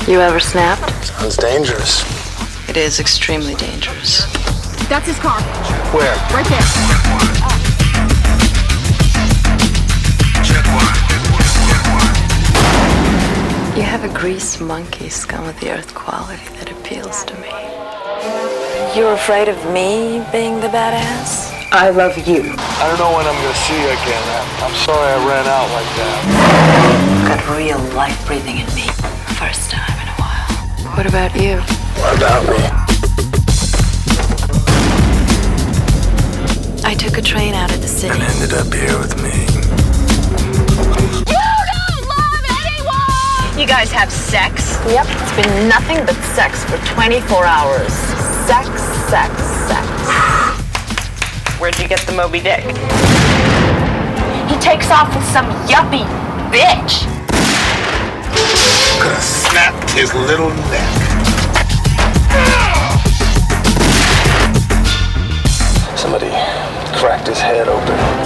You ever snapped? Sounds dangerous. It is extremely dangerous. That's his car. Where? Right there. You have a grease monkey scum of the earth quality that appeals to me. You're afraid of me being the badass? I love you. I don't know when I'm gonna see you again. I'm sorry I ran out like that. Got real life breathing in me. First time in a while. What about you? What about me? I took a train out of the city. And ended up here with me. You don't love anyone! You guys have sex? Yep, it's been nothing but sex for 24 hours. Sex, sex, sex. Where'd you get the Moby Dick? He takes off with some yuppie bitch. Gonna snap his little neck. Somebody cracked his head open.